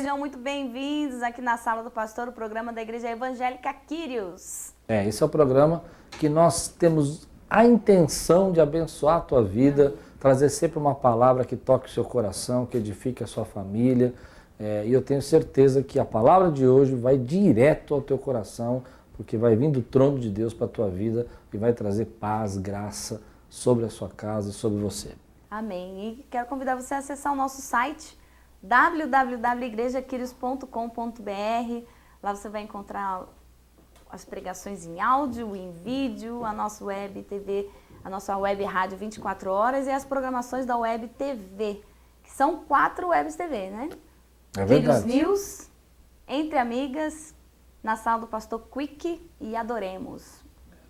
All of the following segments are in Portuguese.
Sejam muito bem-vindos aqui na Sala do Pastor, o programa da Igreja Evangélica Quírios. Esse é o programa que nós temos a intenção de abençoar a tua vida, trazer sempre uma palavra que toque o seu coração, que edifique a sua família. E eu tenho certeza que a palavra de hoje vai direto ao teu coração, porque vai vir do trono de Deus para a tua vida e vai trazer paz, graça sobre a sua casa e sobre você. Amém. E quero convidar você a acessar o nosso site www.igrejaquirios.com.br. Lá você vai encontrar as pregações em áudio, em vídeo, a nossa web TV, a nossa web rádio 24 horas e as programações da web TV, que são 4 webs TV, né? É verdade. Quírios News, Entre Amigas, Na Sala do Pastor Quick e Adoremos.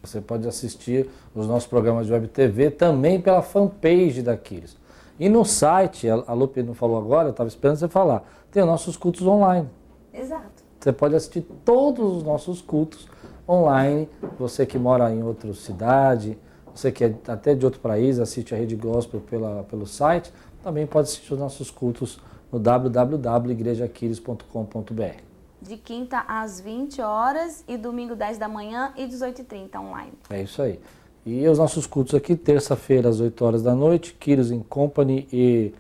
Você pode assistir os nossos programas de web TV também pela fanpage da Quírios. E no site, a Lupe não falou agora, eu estava esperando você falar, tem os nossos cultos online. Exato. Você pode assistir todos os nossos cultos online. Você que mora em outra cidade, você que é até de outro país, assiste a Rede Gospel pelo site, também pode assistir os nossos cultos no www.igrejaquirios.com.br. De quinta às 20 horas e domingo 10 da manhã e 18h30 online. É isso aí. E os nossos cultos aqui, terça-feira às 8 horas da noite, Quírios in Company e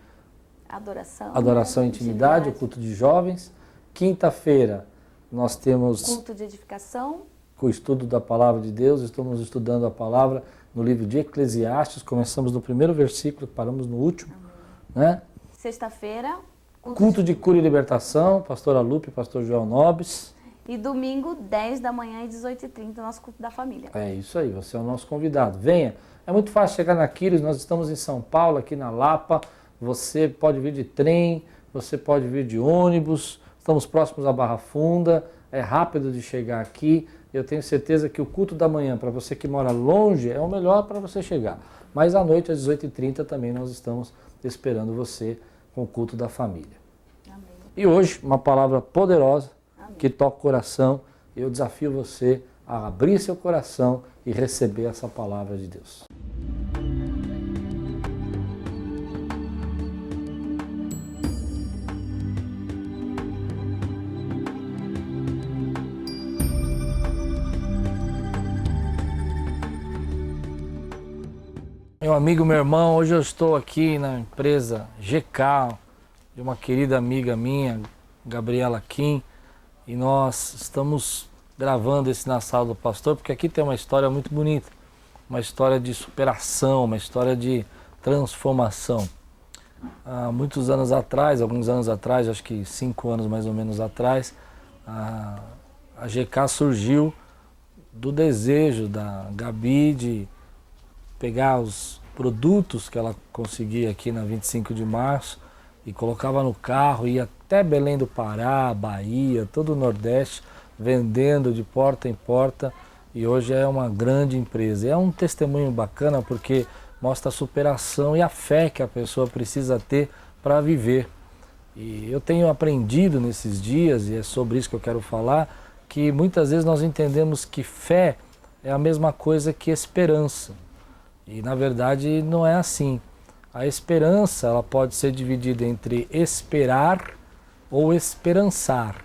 Adoração e Intimidade, o culto de jovens. Quinta-feira nós temos culto de edificação, com o estudo da Palavra de Deus. Estamos estudando a Palavra no livro de Eclesiastes. Começamos no primeiro versículo, paramos no último. Né? Sexta-feira, culto de cura e libertação, pastora Lupe, pastor Joel Nobres. E domingo, 10 da manhã e 18h30, nosso culto da família. É isso aí, você é o nosso convidado. Venha, é muito fácil chegar na Quírios, nós estamos em São Paulo, aqui na Lapa. Você pode vir de trem, você pode vir de ônibus, estamos próximos à Barra Funda, é rápido de chegar aqui. Eu tenho certeza que o culto da manhã, para você que mora longe, é o melhor para você chegar. Mas à noite, às 18h30, também nós estamos esperando você com o culto da família. Amém. E hoje, uma palavra poderosa, Amém, que toca o coração. Eu desafio você a abrir seu coração e receber essa palavra de Deus. Meu amigo, meu irmão, hoje eu estou aqui na empresa GK, de uma querida amiga minha, Gabriela Kim, e nós estamos gravando esse Na Sala do Pastor, porque aqui tem uma história muito bonita, uma história de superação, uma história de transformação. Há muitos anos atrás, alguns anos atrás, acho que 5 anos mais ou menos atrás, a GK surgiu do desejo da Gabi de pegar os produtos que ela conseguia aqui na 25 de março e colocava no carro, ia até Belém do Pará, Bahia, todo o Nordeste, vendendo de porta em porta, e hoje é uma grande empresa. É um testemunho bacana porque mostra a superação e a fé que a pessoa precisa ter para viver. E eu tenho aprendido nesses dias, e é sobre isso que eu quero falar, que muitas vezes nós entendemos que fé é a mesma coisa que esperança. E na verdade não é assim. A esperança ela pode ser dividida entre esperar ou esperançar.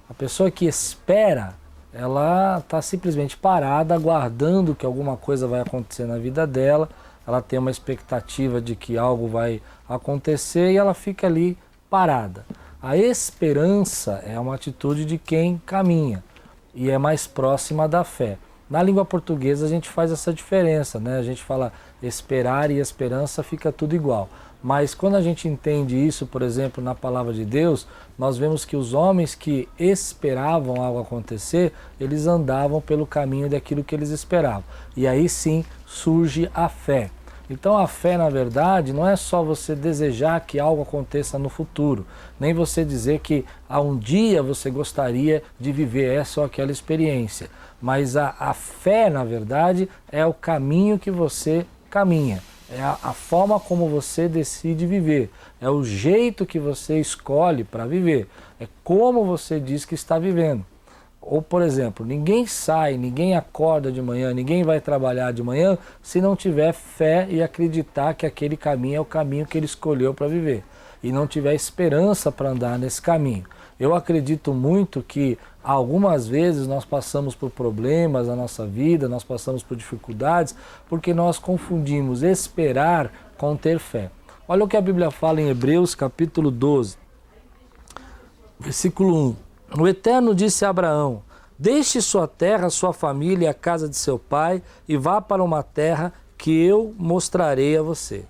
A pessoa que espera, ela está simplesmente parada, aguardando que alguma coisa vai acontecer na vida dela, ela tem uma expectativa de que algo vai acontecer e ela fica ali parada. A esperança é uma atitude de quem caminha e é mais próxima da fé. Na língua portuguesa a gente faz essa diferença, né? A gente fala esperar e esperança, fica tudo igual. Mas quando a gente entende isso, por exemplo, na palavra de Deus, nós vemos que os homens que esperavam algo acontecer, eles andavam pelo caminho daquilo que eles esperavam. E aí sim surge a fé. Então a fé, na verdade, não é só você desejar que algo aconteça no futuro, nem você dizer que um dia você gostaria de viver essa ou aquela experiência. Mas a fé, na verdade, é o caminho que você caminha, é a forma como você decide viver, é o jeito que você escolhe para viver, é como você diz que está vivendo. Ou, por exemplo, ninguém sai, ninguém acorda de manhã, ninguém vai trabalhar de manhã se não tiver fé e acreditar que aquele caminho é o caminho que ele escolheu para viver. e não tiver esperança para andar nesse caminho. Eu acredito muito que algumas vezes nós passamos por problemas na nossa vida, nós passamos por dificuldades, porque nós confundimos esperar com ter fé. Olha o que a Bíblia fala em Hebreus capítulo 12, versículo 1. O Eterno disse a Abraão: deixe sua terra, sua família e a casa de seu pai e vá para uma terra que eu mostrarei a você.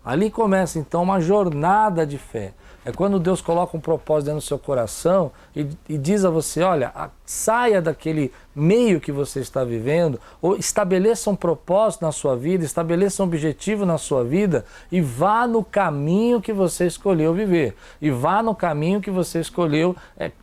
Ali começa então uma jornada de fé. É quando Deus coloca um propósito dentro do seu coração e diz a você, olha, saia daquele meio que você está vivendo, ou estabeleça um propósito na sua vida, estabeleça um objetivo na sua vida e vá no caminho que você escolheu viver. E vá no caminho que você escolheu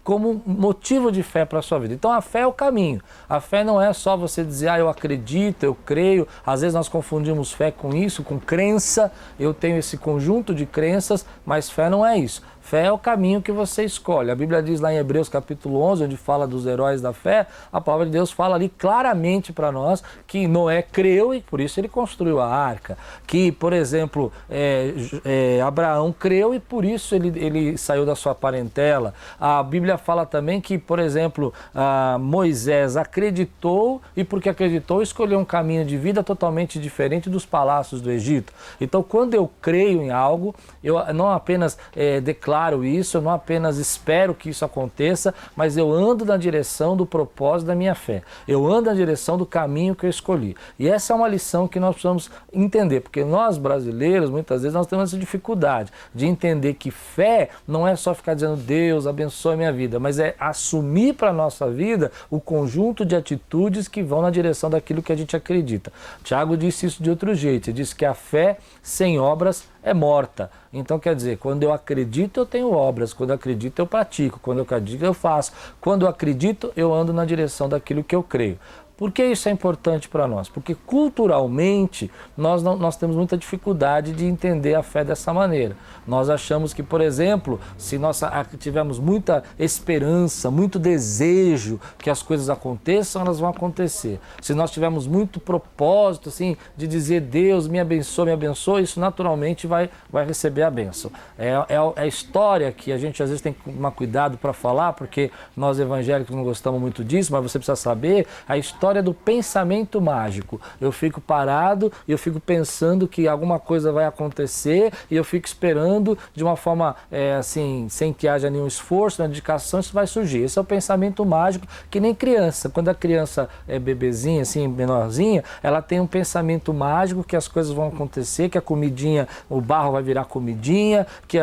como motivo de fé para a sua vida. Então a fé é o caminho. A fé não é só você dizer, eu acredito, eu creio. Às vezes nós confundimos fé com isso, com crença. Eu tenho esse conjunto de crenças, mas fé não é isso. Fé é o caminho que você escolhe. A Bíblia diz lá em Hebreus capítulo 11, onde fala dos heróis da fé, a palavra de Deus fala ali claramente para nós que Noé creu e por isso ele construiu a arca. Que, por exemplo, Abraão creu e por isso ele saiu da sua parentela. A Bíblia fala também que, por exemplo, Moisés acreditou e porque acreditou escolheu um caminho de vida totalmente diferente dos palácios do Egito. Então, quando eu creio em algo, eu não apenas declaro isso, eu não apenas espero que isso aconteça, mas eu ando na direção do propósito da minha fé. Eu ando na direção do caminho que eu escolhi. E essa é uma lição que nós precisamos entender, porque nós brasileiros, muitas vezes, nós temos essa dificuldade de entender que fé não é só ficar dizendo Deus abençoe minha vida, mas é assumir para a nossa vida o conjunto de atitudes que vão na direção daquilo que a gente acredita. Tiago disse isso de outro jeito, ele disse que a fé sem obras é morta. Então, quer dizer, quando eu acredito, eu tenho obras. Quando eu acredito, eu pratico. Quando eu acredito, eu faço. Quando eu acredito, eu ando na direção daquilo que eu creio. Por que isso é importante para nós? Porque culturalmente nós temos muita dificuldade de entender a fé dessa maneira. Nós achamos que, por exemplo, se nós tivermos muita esperança, muito desejo que as coisas aconteçam, elas vão acontecer. Se nós tivermos muito propósito assim, de dizer Deus me abençoe, isso naturalmente vai receber a bênção. É a história que a gente às vezes tem que tomar cuidado para falar, porque nós evangélicos não gostamos muito disso, mas você precisa saber a história do pensamento mágico. Eu fico parado e eu fico pensando que alguma coisa vai acontecer e eu fico esperando de uma forma assim, sem que haja nenhum esforço, na dedicação, isso vai surgir. Esse é o pensamento mágico, que nem criança. Quando a criança é bebezinha, assim, menorzinha, ela tem um pensamento mágico que as coisas vão acontecer, que a comidinha, o barro vai virar comidinha, que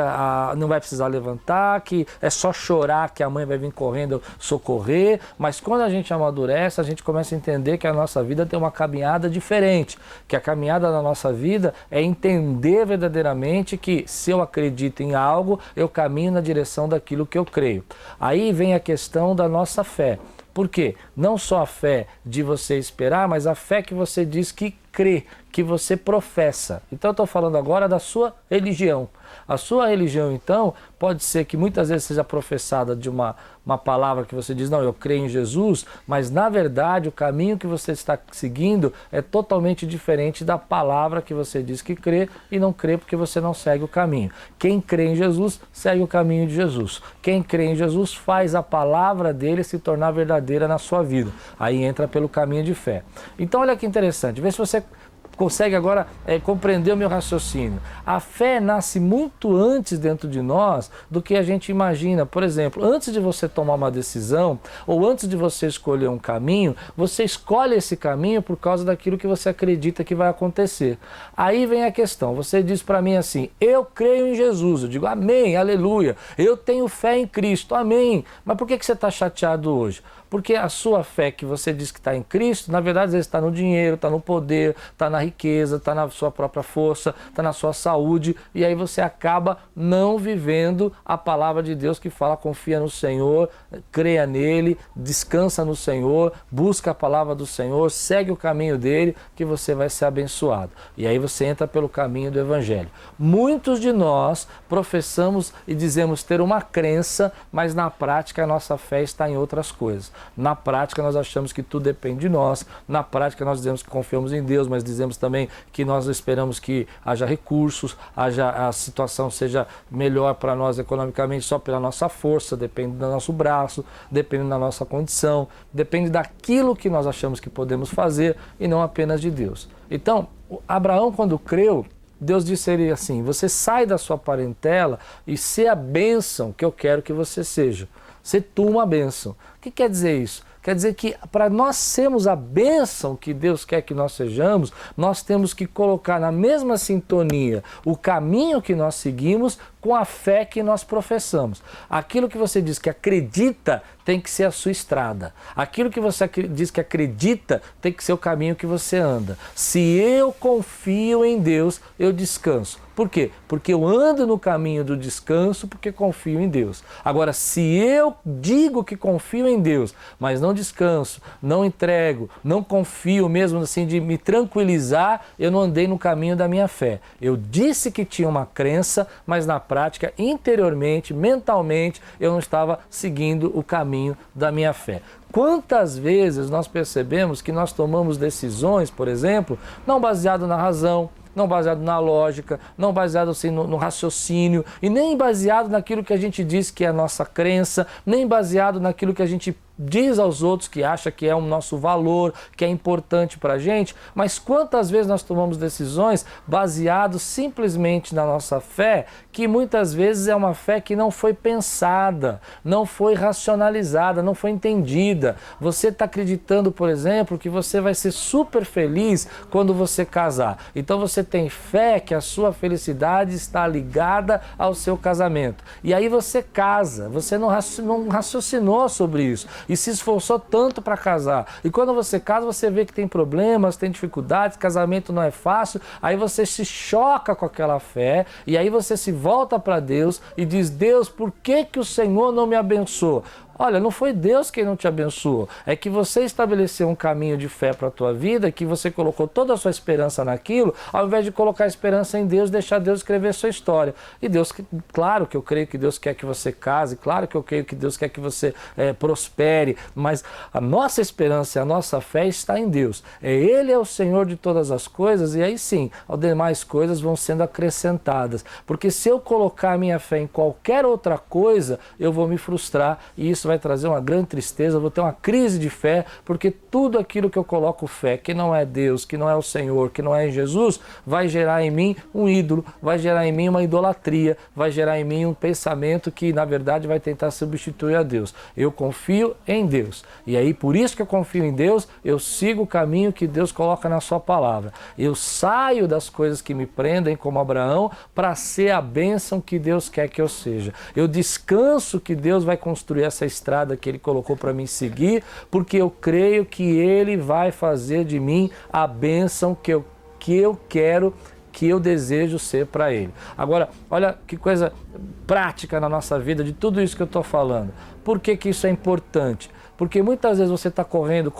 não vai precisar levantar, que é só chorar que a mãe vai vir correndo socorrer. Mas quando a gente amadurece, a gente começa a entender que a nossa vida tem uma caminhada diferente, que a caminhada da nossa vida é entender verdadeiramente que se eu acredito em algo, eu caminho na direção daquilo que eu creio. Aí vem a questão da nossa fé. Por quê? Não só a fé de você esperar, mas a fé que você diz que crê, que você professa. Então eu estou falando agora da sua religião. A sua religião, então, pode ser que muitas vezes seja professada de uma palavra que você diz, não, eu creio em Jesus, mas na verdade o caminho que você está seguindo é totalmente diferente da palavra que você diz que crê e não crê porque você não segue o caminho. Quem crê em Jesus, segue o caminho de Jesus. Quem crê em Jesus faz a palavra dele se tornar verdadeira na sua vida. Aí entra pelo caminho de fé. Então olha que interessante, vê se você consegue agora compreender o meu raciocínio. A fé nasce muito antes dentro de nós do que a gente imagina. Por exemplo, antes de você tomar uma decisão ou antes de você escolher um caminho, você escolhe esse caminho por causa daquilo que você acredita que vai acontecer. Aí vem a questão, você diz para mim assim, eu creio em Jesus, eu digo amém, aleluia, eu tenho fé em Cristo, amém. Mas por que você está chateado hoje? Porque a sua fé que você diz que está em Cristo, na verdade, às vezes está no dinheiro, está no poder, está na riqueza, está na sua própria força, está na sua saúde, e aí você acaba não vivendo a palavra de Deus que fala, confia no Senhor, creia nele, descansa no Senhor, busca a palavra do Senhor, segue o caminho dele, que você vai ser abençoado. E aí você entra pelo caminho do Evangelho. Muitos de nós professamos e dizemos ter uma crença, mas na prática a nossa fé está em outras coisas. Na prática, nós achamos que tudo depende de nós. Na prática, nós dizemos que confiamos em Deus, mas dizemos também que nós esperamos que haja recursos, a situação seja melhor para nós economicamente só pela nossa força, depende do nosso braço, depende da nossa condição, depende daquilo que nós achamos que podemos fazer e não apenas de Deus. Então, Abraão, quando creu, Deus disse a ele assim: você sai da sua parentela e ser a bênção que eu quero que você seja. Ser tu uma bênção. O que quer dizer isso? Quer dizer que para nós sermos a bênção que Deus quer que nós sejamos, nós temos que colocar na mesma sintonia o caminho que nós seguimos com a fé que nós professamos. Aquilo que você diz que acredita tem que ser a sua estrada. Aquilo que você diz que acredita tem que ser o caminho que você anda. Se eu confio em Deus, eu descanso. Por quê? Porque eu ando no caminho do descanso porque confio em Deus. Agora, se eu digo que confio em Deus, mas não descanso, não entrego, não confio mesmo assim de me tranquilizar, eu não andei no caminho da minha fé. Eu disse que tinha uma crença, mas na prática, interiormente, mentalmente, eu não estava seguindo o caminho da minha fé. Quantas vezes nós percebemos que nós tomamos decisões, por exemplo, não baseado na razão, não baseado na lógica, não baseado assim, no raciocínio, e nem baseado naquilo que a gente diz que é a nossa crença, nem baseado naquilo que a gente diz aos outros que acha que é o nosso valor, que é importante para a gente, mas quantas vezes nós tomamos decisões baseadas simplesmente na nossa fé, que muitas vezes é uma fé que não foi pensada, não foi racionalizada, não foi entendida. Você está acreditando, por exemplo, que você vai ser super feliz quando você casar. Então você tem fé que a sua felicidade está ligada ao seu casamento. E aí você casa, você não raciocinou sobre isso e se esforçou tanto para casar. E quando você casa, você vê que tem problemas, tem dificuldades, casamento não é fácil, aí você se choca com aquela fé e aí você se volta para Deus e diz: Deus, por que o Senhor não me abençoa? Olha, não foi Deus quem não te abençoou, é que você estabeleceu um caminho de fé para a tua vida, que você colocou toda a sua esperança naquilo, ao invés de colocar a esperança em Deus, deixar Deus escrever a sua história. E Deus, claro que eu creio que Deus quer que você case, claro que eu creio que Deus quer que você prospere, mas a nossa esperança e a nossa fé está em Deus. Ele é o Senhor de todas as coisas, e aí sim, as demais coisas vão sendo acrescentadas. Porque se eu colocar a minha fé em qualquer outra coisa, eu vou me frustrar, e isso vai trazer uma grande tristeza, eu vou ter uma crise de fé, porque tudo aquilo que eu coloco fé, que não é Deus, que não é o Senhor, que não é Jesus, vai gerar em mim um ídolo, vai gerar em mim uma idolatria, vai gerar em mim um pensamento que na verdade vai tentar substituir a Deus. Eu confio em Deus, e aí por isso que eu confio em Deus, eu sigo o caminho que Deus coloca na sua palavra. Eu saio das coisas que me prendem, como Abraão, para ser a bênção que Deus quer que eu seja. Eu descanso que Deus vai construir essa estrada que Ele colocou para mim seguir, porque eu creio que Ele vai fazer de mim a bênção que eu quero, que eu desejo ser para Ele. Agora, olha que coisa prática na nossa vida de tudo isso que eu estou falando. Por que isso é importante? Porque muitas vezes você está correndo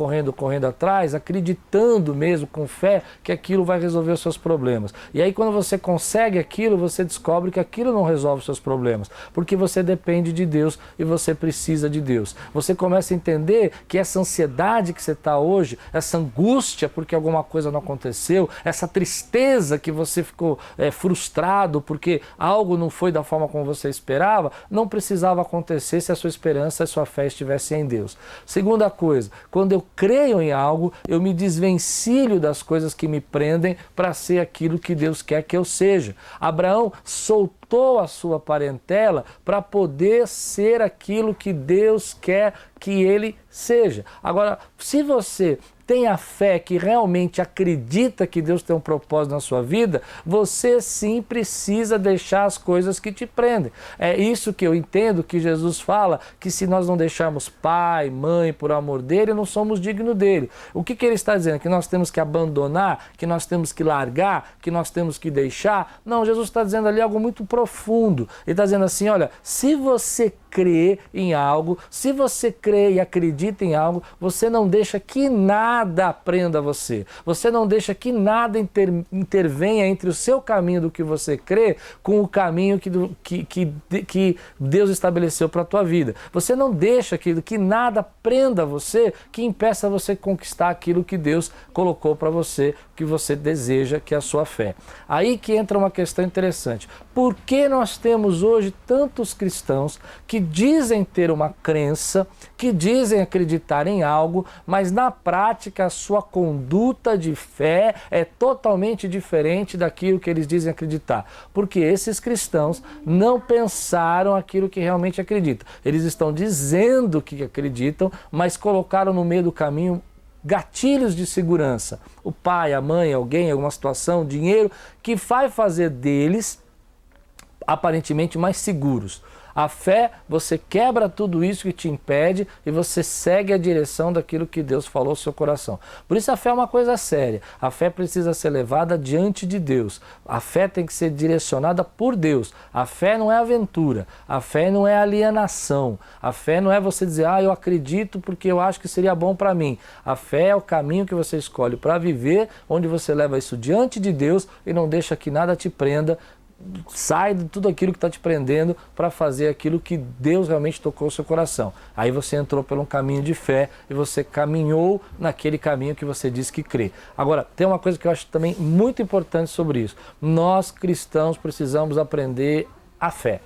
atrás, acreditando mesmo, com fé, que aquilo vai resolver os seus problemas. E aí quando você consegue aquilo, você descobre que aquilo não resolve os seus problemas. Porque você depende de Deus e você precisa de Deus. Você começa a entender que essa ansiedade que você está hoje, essa angústia porque alguma coisa não aconteceu, essa tristeza que você ficou frustrado porque algo não foi da forma como você esperava, não precisava acontecer se a sua esperança e a sua fé estivessem em Deus. Segunda coisa, quando eu creio em algo, eu me desvencilho das coisas que me prendem para ser aquilo que Deus quer que eu seja. Abraão soltou a sua parentela para poder ser aquilo que Deus quer que ele seja. Agora, se você tem a fé que realmente acredita que Deus tem um propósito na sua vida, você sim precisa deixar as coisas que te prendem. É isso que eu entendo que Jesus fala, que se nós não deixarmos pai, mãe por amor dele, não somos dignos dele. O que ele está dizendo? Que nós temos que abandonar, que nós temos que largar, que nós temos que deixar? Não, Jesus está dizendo ali algo muito profundo. profundo. Ele está dizendo assim, olha, se você crê em algo, se você crê e acredita em algo, você não deixa que nada prenda você. Você não deixa que nada intervenha entre o seu caminho do que você crê com o caminho que Deus estabeleceu para a tua vida. Você não deixa que nada prenda você, que impeça você conquistar aquilo que Deus colocou para você, que você deseja, que é a sua fé. Aí que entra uma questão interessante. Por que nós temos hoje tantos cristãos que dizem ter uma crença, que dizem acreditar em algo, mas na prática a sua conduta de fé é totalmente diferente daquilo que eles dizem acreditar? Porque esses cristãos não pensaram aquilo que realmente acreditam. Eles estão dizendo que acreditam, mas colocaram no meio do caminho gatilhos de segurança. O pai, a mãe, alguém, alguma situação, dinheiro, que vai fazer deles aparentemente mais seguros. A fé, você quebra tudo isso que te impede e você segue a direção daquilo que Deus falou no seu coração. Por isso a fé é uma coisa séria. A fé precisa ser levada diante de Deus. A fé tem que ser direcionada por Deus. A fé não é aventura. A fé não é alienação. A fé não é você dizer, eu acredito porque eu acho que seria bom para mim. A fé é o caminho que você escolhe para viver, onde você leva isso diante de Deus e não deixa que nada te prenda. Sai de tudo aquilo que está te prendendo para fazer aquilo que Deus realmente tocou o seu coração. Aí você entrou por um caminho de fé e você caminhou naquele caminho que você disse que crê. Agora, tem uma coisa que eu acho também muito importante sobre isso. Nós cristãos precisamos aprender a fé.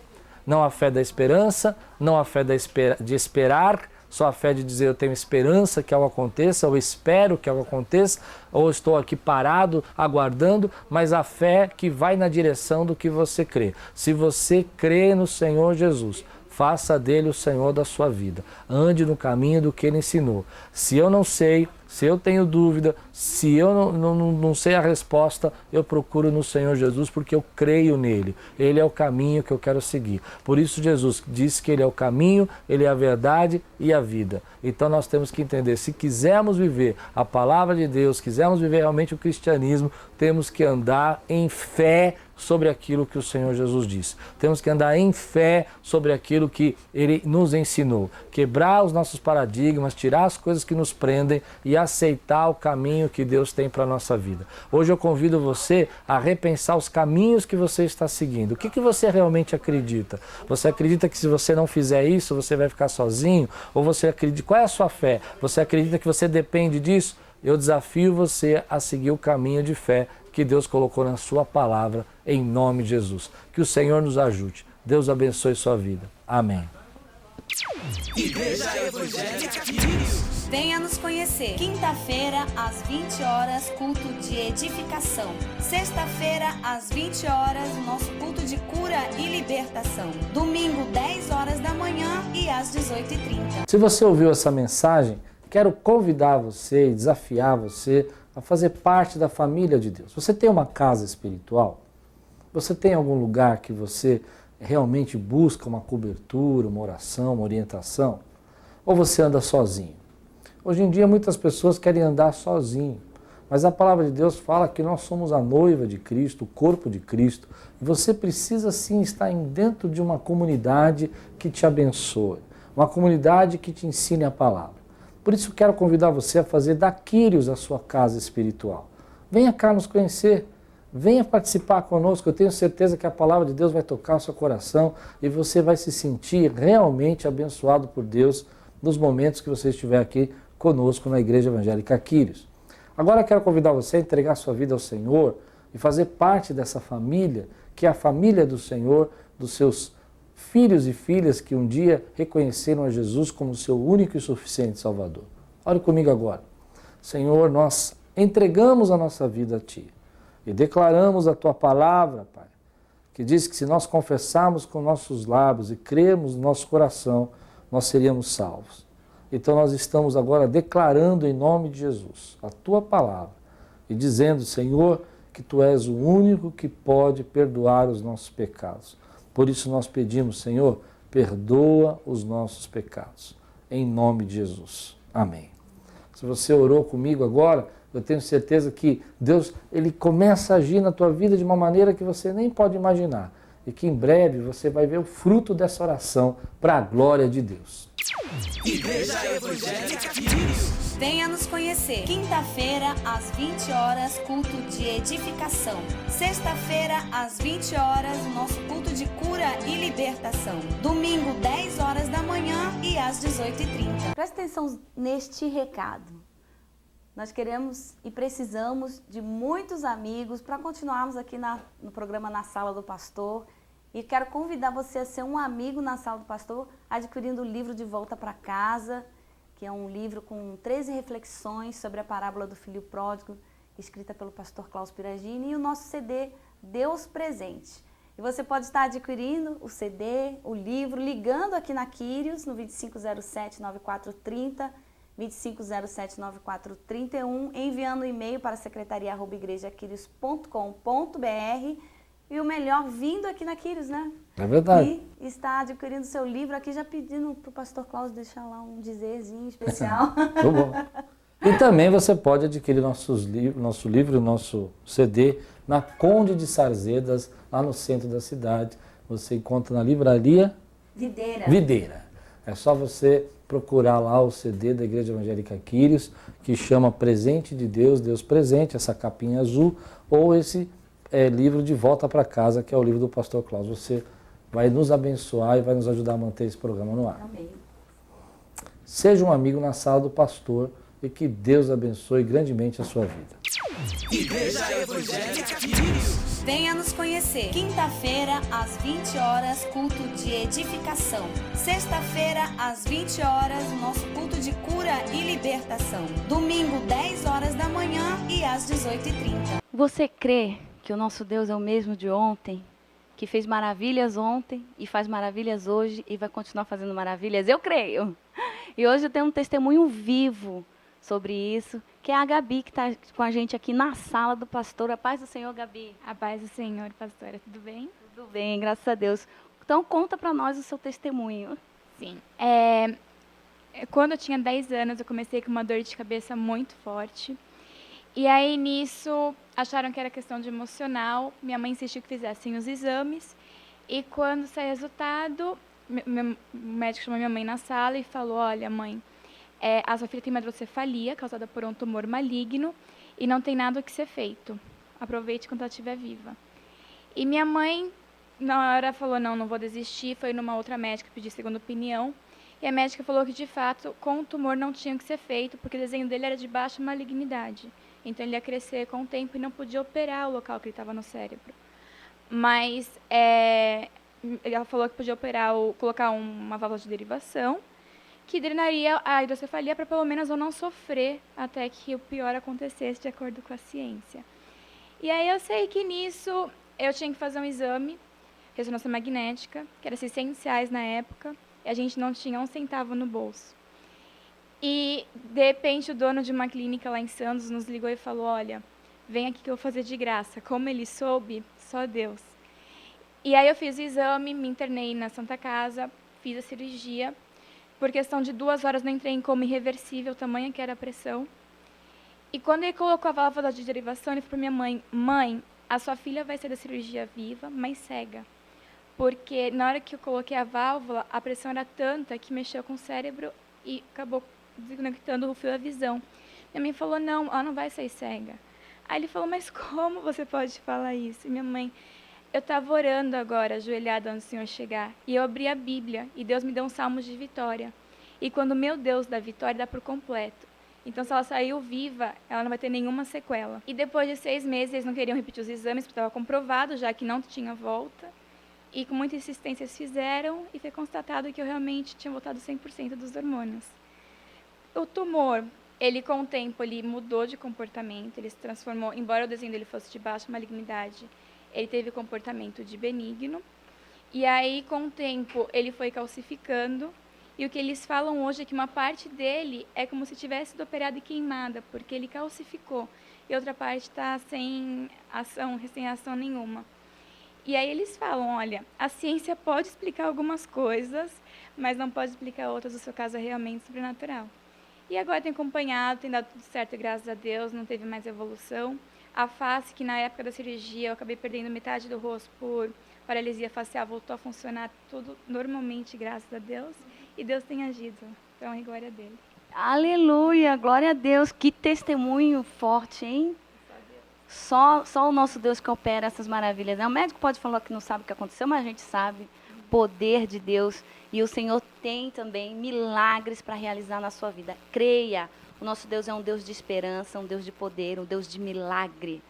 Não a fé da esperança, não a fé de esperar, só a fé de dizer eu tenho esperança que algo aconteça, ou espero que algo aconteça, ou estou aqui parado, aguardando, mas a fé que vai na direção do que você crê. Se você crê no Senhor Jesus, faça dele o Senhor da sua vida. Ande no caminho do que ele ensinou. Se eu não sei, se eu tenho dúvida, se eu não sei a resposta, eu procuro no Senhor Jesus porque eu creio nele. Ele é o caminho que eu quero seguir. Por isso Jesus disse que ele é o caminho, ele é a verdade e a vida. Então nós temos que entender, se quisermos viver a palavra de Deus, quisermos viver realmente o cristianismo, temos que andar em fé sobre aquilo que o Senhor Jesus disse. Temos que andar em fé sobre aquilo que ele nos ensinou. Quebrar os nossos paradigmas, tirar as coisas que nos prendem e aceitar o caminho que Deus tem para a nossa vida. Hoje eu convido você a repensar os caminhos que você está seguindo. O que você realmente acredita? Você acredita que se você não fizer isso, você vai ficar sozinho? Ou você acredita? Qual é a sua fé? Você acredita que você depende disso? Eu desafio você a seguir o caminho de fé que Deus colocou na sua palavra, em nome de Jesus. Que o Senhor nos ajude. Deus abençoe sua vida. Amém. Igreja Evangélica Quírios. Venha nos conhecer. Quinta-feira, às 20 horas, culto de edificação. Sexta-feira, às 20 horas, o nosso culto de cura e libertação. Domingo, 10 horas da manhã e às 18h30. Se você ouviu essa mensagem, quero convidar você e desafiar você a fazer parte da família de Deus. Você tem uma casa espiritual? Você tem algum lugar que você realmente busca uma cobertura, uma oração, uma orientação? Ou você anda sozinho? Hoje em dia muitas pessoas querem andar sozinho, mas a palavra de Deus fala que nós somos a noiva de Cristo, o corpo de Cristo, e você precisa sim estar dentro de uma comunidade que te abençoe, uma comunidade que te ensine a palavra. Por isso quero convidar você a fazer da Quírios a sua casa espiritual. Venha cá nos conhecer, venha participar conosco, eu tenho certeza que a palavra de Deus vai tocar o seu coração e você vai se sentir realmente abençoado por Deus nos momentos que você estiver aqui conosco na Igreja Evangélica Quírios. Agora quero convidar você a entregar sua vida ao Senhor e fazer parte dessa família, que é a família do Senhor, dos seus filhos e filhas que um dia reconheceram a Jesus como seu único e suficiente Salvador. Ore comigo agora. Senhor, nós entregamos a nossa vida a Ti e declaramos a Tua palavra, Pai, que diz que se nós confessarmos com nossos lábios e crermos no nosso coração, nós seríamos salvos. Então nós estamos agora declarando em nome de Jesus a Tua palavra e dizendo, Senhor, que Tu és o único que pode perdoar os nossos pecados. Por isso nós pedimos, Senhor, perdoa os nossos pecados. Em nome de Jesus. Amém. Se você orou comigo agora, eu tenho certeza que Deus ele começa a agir na tua vida de uma maneira que você nem pode imaginar. e que em breve você vai ver o fruto dessa oração para a glória de Deus. Igreja Evangélica Quírios. Venha nos conhecer. Quinta-feira, às 20 horas, culto de edificação. Sexta-feira, às 20 horas, o nosso culto de cura e libertação. Domingo, 10 horas da manhã e às 18h30. Presta atenção neste recado. Nós queremos e precisamos de muitos amigos para continuarmos aqui no programa Na Sala do Pastor. E quero convidar você a ser um amigo na Sala do Pastor, adquirindo o livro De Volta para Casa, que é um livro com 13 reflexões sobre a parábola do filho pródigo, escrita pelo pastor Klaus Piragini, e o nosso CD Deus Presente. E você pode estar adquirindo o CD, o livro, ligando aqui na Quírios, no 2507-9430, 2507-9431, enviando um e-mail para secretaria@igrejaquírios.com.br. E o melhor, vindo aqui na Quírios, né? É verdade. E está adquirindo seu livro aqui, já pedindo para o pastor Klaus deixar lá um dizerzinho especial. Muito bom. E também você pode adquirir nosso livro, nosso CD, na Conde de Sarzedas, lá no centro da cidade. Você encontra na livraria Videira. É só você procurar lá o CD da Igreja Evangélica Quírios, que chama Presente de Deus, Deus Presente, essa capinha azul, ou esse livro De Volta para Casa, que é o livro do pastor Klaus. Você vai nos abençoar e vai nos ajudar a manter esse programa no ar. Amém. Seja um amigo na Sala do Pastor e que Deus abençoe grandemente a sua vida. Igreja Evangélica Quírios. Venha nos conhecer. Quinta-feira, às 20 horas, culto de edificação. Sexta-feira, às 20 horas, o nosso culto de cura e libertação. Domingo, 10 horas da manhã e às 18h30. Você crê que o nosso Deus é o mesmo de ontem? Que fez maravilhas ontem e faz maravilhas hoje e vai continuar fazendo maravilhas? Eu creio. E hoje eu tenho um testemunho vivo sobre isso, que é a Gabi, que está com a gente aqui na Sala do Pastor. A paz do Senhor, Gabi. A paz do Senhor, pastora, tudo bem? Tudo bem, graças a Deus. Então conta para nós o seu testemunho. Sim. Quando eu tinha 10 anos, eu comecei com uma dor de cabeça muito forte. E aí, nisso, acharam que era questão de emocional. Minha mãe insistiu que fizessem os exames. E quando saiu o resultado, o médico chamou minha mãe na sala e falou: olha, mãe, a sua filha tem uma hidrocefalia causada por um tumor maligno e não tem nada o que ser feito. Aproveite quando ela estiver viva. E minha mãe, na hora, falou: não vou desistir. Foi numa outra médica pedir segunda opinião. E a médica falou que, de fato, com o tumor não tinha o que ser feito, porque o desenho dele era de baixa malignidade. Então, ele ia crescer com o tempo e não podia operar o local que ele estava no cérebro. Mas ela falou que podia operar, colocar uma válvula de derivação, que drenaria a hidrocefalia para pelo menos eu não sofrer até que o pior acontecesse, de acordo com a ciência. E aí eu sei que nisso eu tinha que fazer um exame, ressonância magnética, que era R$600 na época, e a gente não tinha um centavo no bolso. E, de repente, o dono de uma clínica lá em Santos nos ligou e falou: olha, vem aqui que eu vou fazer de graça. Como ele soube, só Deus. E aí eu fiz o exame, me internei na Santa Casa, fiz a cirurgia. Por questão de 2 horas, não entrei em coma irreversível, tamanho que era a pressão. E quando ele colocou a válvula de derivação, ele falou para minha mãe: mãe, a sua filha vai sair da cirurgia viva, mas cega. Porque na hora que eu coloquei a válvula, a pressão era tanta que mexeu com o cérebro e acabou desconectando o fio da visão. Minha mãe falou: não, ela não vai sair cega. Aí ele falou: mas como você pode falar isso? E minha mãe: eu estava orando agora, ajoelhada antes do Senhor chegar, e eu abri a Bíblia, e Deus me deu um salmo de vitória. E quando meu Deus dá vitória, dá por completo. Então, se ela saiu viva, ela não vai ter nenhuma sequela. E depois de 6 meses, eles não queriam repetir os exames, porque estava comprovado, já que não tinha volta. E com muita insistência eles fizeram, e foi constatado que eu realmente tinha voltado 100% dos hormônios. O tumor, ele com o tempo, ele mudou de comportamento, ele se transformou, embora o desenho dele fosse de baixa malignidade, ele teve comportamento de benigno. E aí, com o tempo, ele foi calcificando. E o que eles falam hoje é que uma parte dele é como se tivesse sido operada e queimada, porque ele calcificou. E outra parte está sem ação nenhuma. E aí eles falam: olha, a ciência pode explicar algumas coisas, mas não pode explicar outras, o seu caso é realmente sobrenatural. E agora tem acompanhado, tem dado tudo certo, graças a Deus, não teve mais evolução. A face, que na época da cirurgia eu acabei perdendo metade do rosto por paralisia facial voltou a funcionar tudo normalmente, graças a Deus. E Deus tem agido. Então, é glória a dele. Aleluia, glória a Deus. Que testemunho forte, hein? Só o nosso Deus que opera essas maravilhas, né? O médico pode falar que não sabe o que aconteceu, mas a gente sabe. Poder de Deus. E o Senhor tem também milagres para realizar na sua vida. Creia, o nosso Deus é um Deus de esperança, um Deus de poder, um Deus de milagre.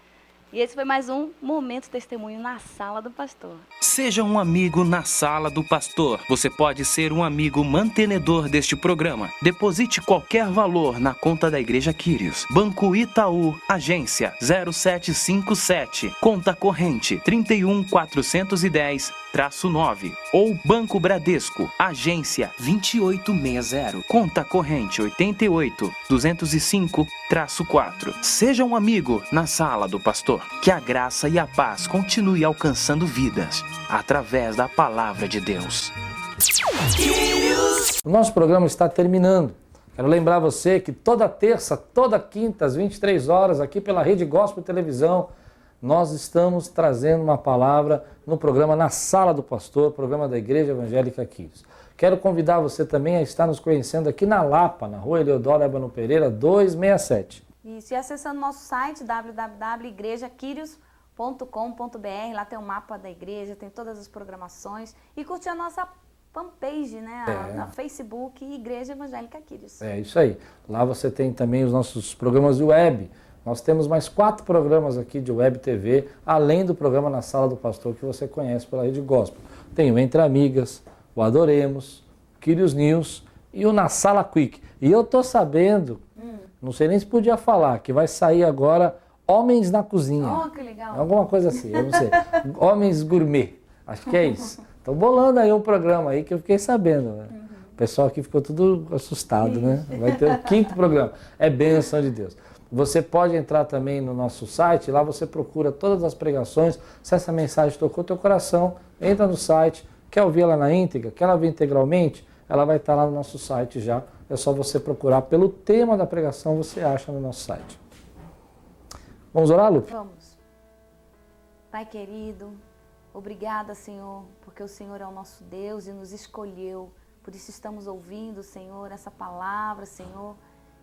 E esse foi mais um Momento Testemunho na Sala do Pastor. Seja um amigo na Sala do Pastor. Você pode ser um amigo mantenedor deste programa. Deposite qualquer valor na conta da Igreja Quírios. Banco Itaú, agência 0757, conta corrente 31410-9. Ou Banco Bradesco, agência 2860, conta corrente 88205-4. Seja um amigo na Sala do Pastor. Que a graça e a paz continue alcançando vidas através da palavra de Deus. O nosso programa está terminando. Quero lembrar você que toda terça, toda quinta, às 23 horas, aqui pela Rede Gospel Televisão, nós estamos trazendo uma palavra no programa Na Sala do Pastor, programa da Igreja Evangélica Quírios. Quero convidar você também a estar nos conhecendo aqui na Lapa, na Rua Eleodoro Ébano Pereira, 267. Isso, e acessando nosso site www.igrejaquirios.com.br, lá tem o mapa da igreja, tem todas as programações e curtir a nossa fanpage, né, na Facebook Igreja Evangélica Quírios. É isso aí. Lá você tem também os nossos programas de web. Nós temos mais 4 programas aqui de web TV, além do programa Na Sala do Pastor que você conhece pela Rede Gospel. Tem o Entre Amigas, o Adoremos, Quírios News e o Na Sala Quick. E eu tô sabendo, não sei nem se podia falar, que vai sair agora Homens na Cozinha. Oh, que legal. Alguma coisa assim, eu não sei. Homens Gourmet, acho que é isso. Estão bolando aí um programa aí que eu fiquei sabendo. Né? O pessoal aqui ficou tudo assustado, né? Vai ter o 5º programa. É bênção de Deus. Você pode entrar também no nosso site, lá você procura todas as pregações. Se essa mensagem tocou teu coração, entra no site. Quer ouvir ela na íntegra? Quer ela ouvir integralmente? Ela vai estar lá no nosso site já. É só você procurar pelo tema da pregação, você acha no nosso site. Vamos orar, Lupe? Vamos. Pai querido, obrigada, Senhor, porque o Senhor é o nosso Deus e nos escolheu. Por isso estamos ouvindo, Senhor, essa palavra, Senhor,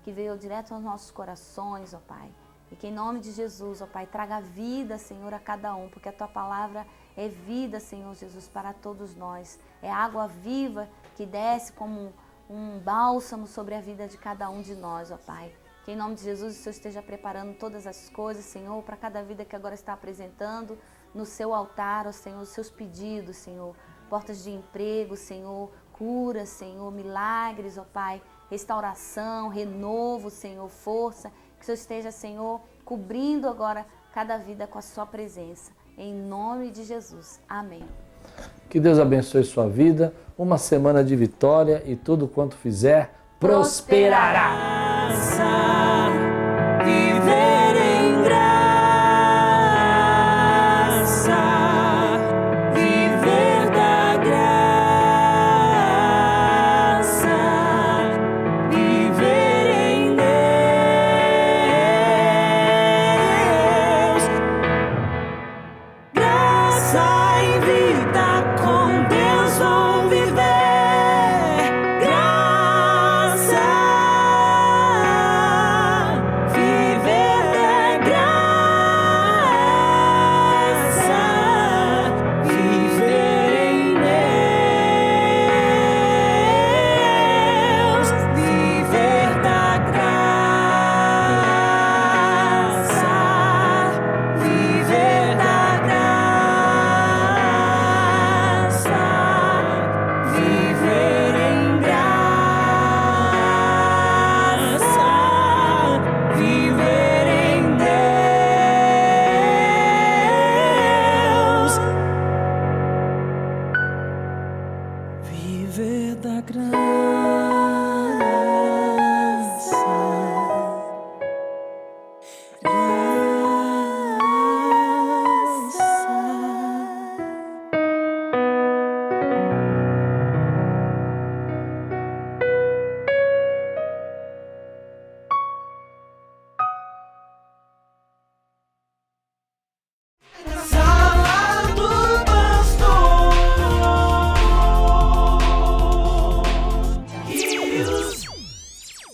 que veio direto aos nossos corações, ó Pai. E que em nome de Jesus, ó Pai, traga vida, Senhor, a cada um, porque a Tua palavra é vida, Senhor Jesus, para todos nós. É água viva que desce como um bálsamo sobre a vida de cada um de nós, ó Pai. Que em nome de Jesus o Senhor esteja preparando todas as coisas, Senhor, para cada vida que agora está apresentando no seu altar, ó Senhor, os seus pedidos, Senhor. Portas de emprego, Senhor, cura, Senhor, milagres, ó Pai, restauração, renovo, Senhor, força. Que o Senhor esteja, Senhor, cobrindo agora cada vida com a sua presença. Em nome de Jesus. Amém. Que Deus abençoe sua vida, uma semana de vitória e tudo quanto fizer prosperará. Viver em graça, viver da graça, viver em Deus. Graça e vida com Deus vou viver. Graça, viver da graça, viver em Deus. Viver da graça, viver da graça, viver em graça, viver em Deus. Viver da graça.